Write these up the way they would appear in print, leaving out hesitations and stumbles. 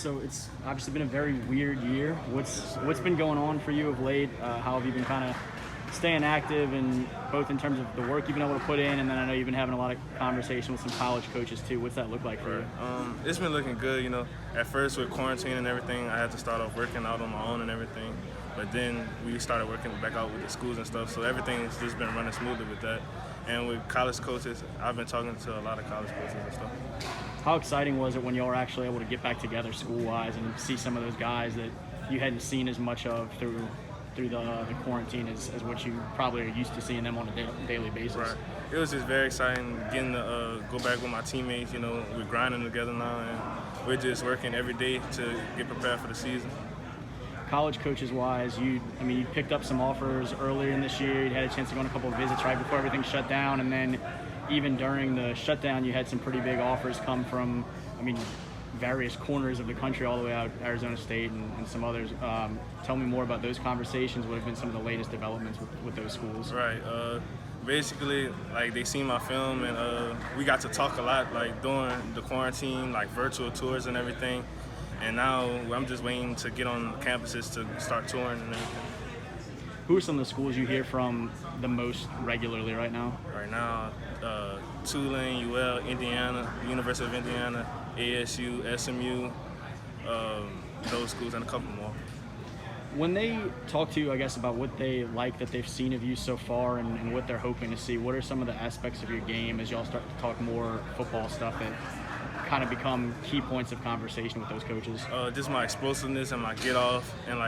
So it's obviously been a very weird year. What's been going on for you of late? How have you been kind of staying active, and both in terms of the work you've been able to put in, and then I know you've been having a lot of conversation with some college coaches too. What's that look like for you? It's been looking good. At first with quarantine and everything, I had to start off working out on my own and everything. But then we started working back out with the schools and stuff, so everything's just been running smoothly with that. And with college coaches, I've been talking to a lot of college coaches and stuff. How exciting was it when y'all were actually able to get back together school-wise and see some of those guys that you hadn't seen as much of through the quarantine as what you probably are used to seeing them on a daily basis? Right. It was just very exciting getting to go back with my teammates. We're grinding together now, and we're just working every day to get prepared for the season. College coaches-wise, you picked up some offers earlier in this year. You had a chance to go on a couple of visits right before everything shut down, and then even during the shutdown, you had some pretty big offers come from, various corners of the country, all the way out Arizona State and some others. Tell me more about those conversations. What have been some of the latest developments with those schools? Right. Basically, they seen my film, and we got to talk a lot, during the quarantine, virtual tours and everything. And now I'm just waiting to get on campuses to start touring and everything. Who are some of the schools you hear from the most regularly right now? Right now, Tulane, UL, Indiana, University of Indiana, ASU, SMU, those schools, and a couple more. When they talk to you, I guess, about what they like that they've seen of you so far and what they're hoping to see, what are some of the aspects of your game as y'all start to talk more football stuff that kind of become key points of conversation with those coaches? Just my explosiveness and my get off, and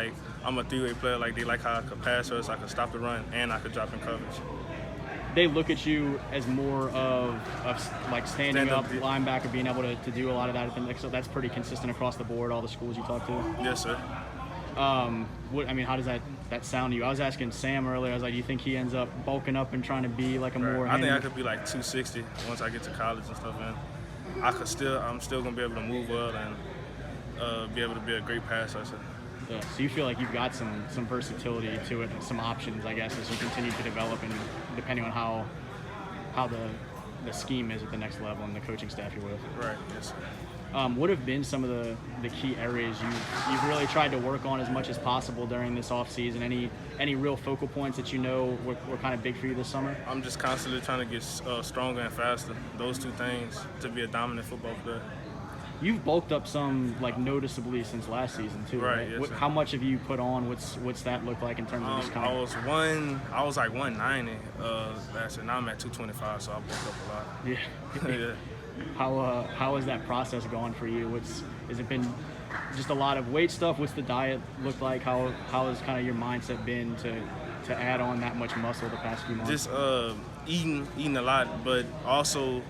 I'm a three-way player. They like how I could pass rush, I could stop the run, and I could drop in coverage. They look at you as more of standing up linebacker, being able to do a lot of that. So that's pretty consistent across the board, all the schools you talk to? Yes, sir. How does that sound to you? I was asking Sam earlier, I was like, do you think he ends up bulking up and trying to be like a more... I think I could be 260 once I get to college and stuff, and I'm still going to be able to move well and be able to be a great pass rusher. Yeah, so you feel like you've got some versatility to it and some options, I guess, as you continue to develop, and depending on how the scheme is at the next level and the coaching staff you're with. Right, yes, sir. What have been some of the key areas you've really tried to work on as much as possible during this offseason? Any real focal points that were kind of big for you this summer? I'm just constantly trying to get stronger and faster. Those two things to be a dominant football player. You've bulked up some noticeably since last season too, right? Yes, how much have you put on? What's that look like in terms of just kind of? I was 190 last year. Now I'm at 225, so I bulked up a lot. Yeah. Yeah. How has that process gone for you? Has it been just a lot of weight stuff? What's the diet look like? How has kind of your mindset been to add on that much muscle the past few months? Just eating a lot, but also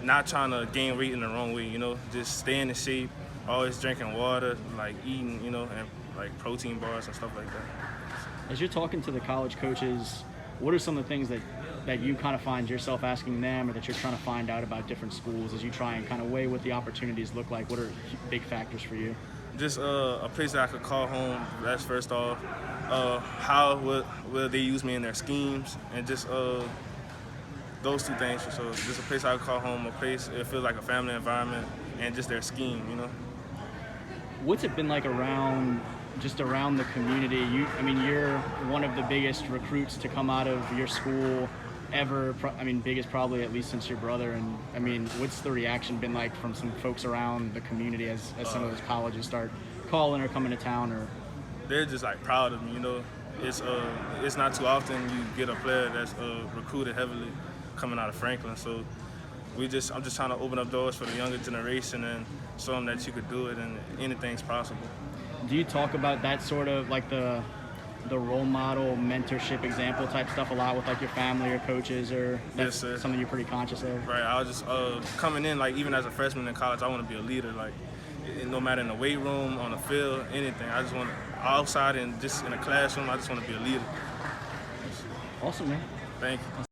not trying to gain weight in the wrong way. Just staying in shape, always drinking water, eating, and protein bars and stuff like that. As you're talking to the college coaches, what are some of the things that you kind of find yourself asking them, or that you're trying to find out about different schools as you try and kind of weigh what the opportunities look like? What are big factors for you? Just a place that I could call home, that's first off. How will they use me in their schemes, and just those two things for sure. Just a place I could call home, a place it feels like a family environment, and just their scheme, What's it been like around the community? You're one of the biggest recruits to come out of your school ever. Biggest probably at least since your brother. And what's the reaction been like from some folks around the community as some of those colleges start calling or coming to town? Or they're just proud of me. It's not too often you get a player that's recruited heavily coming out of Franklin. So I'm just trying to open up doors for the younger generation and show them that you could do it and anything's possible. Do you talk about that sort of the role model, mentorship, example type stuff a lot with your family or coaches, or that's something you're pretty conscious of? Right. I was just coming in even as a freshman in college, I want to be a leader. No matter in the weight room, on the field, anything. I just want outside and just in a classroom. I just want to be a leader. Awesome, man. Thank you.